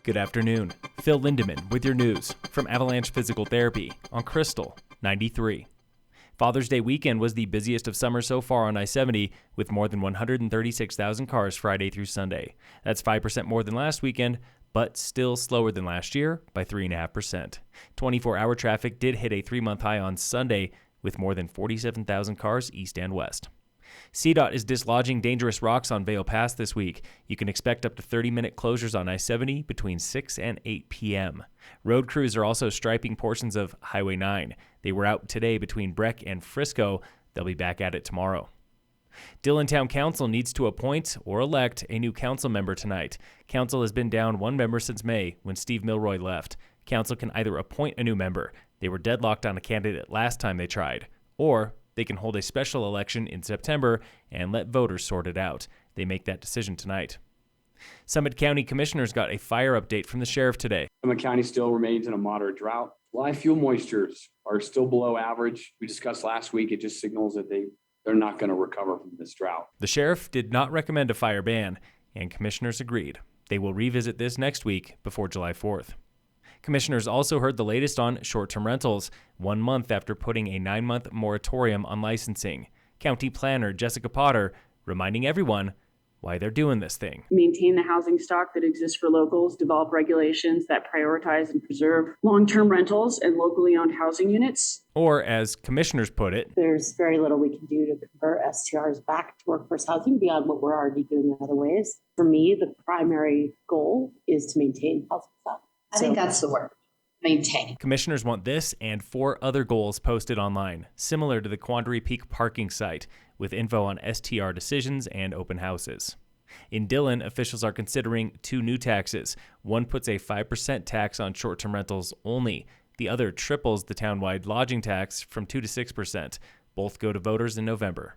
Good afternoon. Phil Lindeman with your news from Avalanche Physical Therapy on Krystal 93. Father's Day weekend was the busiest of summer so far on I-70, with more than 136,000 cars Friday through Sunday. That's 5% more than last weekend, but still slower than last year by 3.5%. 24-hour traffic did hit a 3-month high on Sunday, with more than 47,000 cars east and west. CDOT is dislodging dangerous rocks on Vail Pass this week. You can expect up to 30-minute closures on I-70 between 6 and 8 p.m. Road crews are also striping portions of Highway 9. They were out today between Breck and Frisco. They'll be back at it tomorrow. Dillon Town Council needs to appoint or elect a new council member tonight. Council has been down one member since May when Steve Milroy left. Council can either appoint a new member, they were deadlocked on a candidate last time they tried, or they can hold a special election in September and let voters sort it out. They make that decision tonight. Summit County commissioners got a fire update from the sheriff today. Summit County still remains in a moderate drought. Live fuel moistures are still below average. We discussed last week, it just signals that they're not going to recover from this drought. The sheriff did not recommend a fire ban, and commissioners agreed. They will revisit this next week before July 4th. Commissioners also heard the latest on short-term rentals, 1 month after putting a 9-month moratorium on licensing. County Planner Jessica Potter reminding everyone why they're doing this thing. Maintain the housing stock that exists for locals, develop regulations that prioritize and preserve long-term rentals and locally owned housing units. Or, as commissioners put it, there's very little we can do to convert STRs back to workforce housing beyond what we're already doing in other ways. For me, the primary goal is to maintain housing stock. I think that's the word, maintain. Commissioners want this and 4 other goals posted online, similar to the Quandary Peak parking site, with info on STR decisions and open houses. In Dillon, officials are considering 2 new taxes. One puts a 5% tax on short-term rentals only. The other triples the townwide lodging tax from 2 to 6%. Both go to voters in November.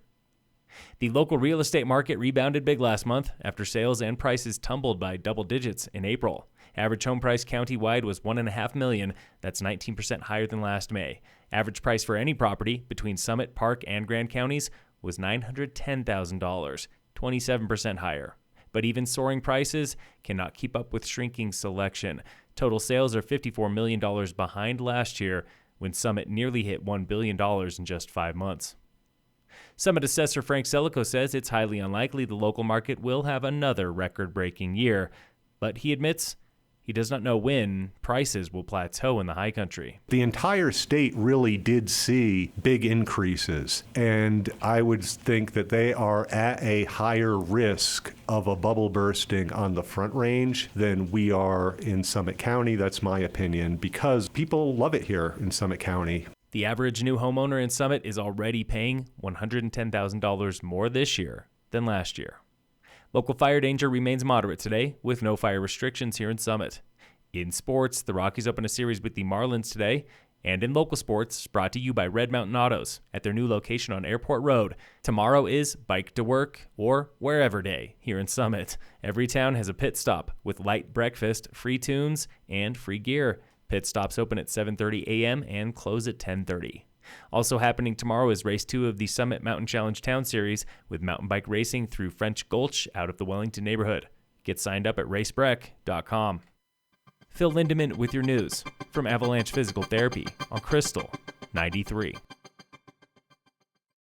The local real estate market rebounded big last month after sales and prices tumbled by double digits in April. Average home price countywide was $1.5 million. That's 19% higher than last May. Average price for any property between Summit, Park, and Grand counties was $910,000, 27% higher. But even soaring prices cannot keep up with shrinking selection. Total sales are $54 million behind last year, when Summit nearly hit $1 billion in just 5 months. Summit assessor Frank Celico says it's highly unlikely the local market will have another record-breaking year, but he admits he does not know when prices will plateau in the high country. The entire state really did see big increases, and I would think that they are at a higher risk of a bubble bursting on the Front Range than we are in Summit County. That's my opinion, because people love it here in Summit County. The average new homeowner in Summit is already paying $110,000 more this year than last year. Local fire danger remains moderate today, with no fire restrictions here in Summit. In sports, the Rockies open a series with the Marlins today, and in local sports, brought to you by Red Mountain Autos at their new location on Airport Road. Tomorrow is Bike to Work or Wherever Day here in Summit. Every town has a pit stop with light breakfast, free tunes, and free gear. Pit stops open at 7:30 a.m. and close at 10:30. Also happening tomorrow is Race 2 of the Summit Mountain Challenge Town Series, with mountain bike racing through French Gulch out of the Wellington neighborhood. Get signed up at racebreck.com. Phil Lindeman with your news from Avalanche Physical Therapy on Krystal 93.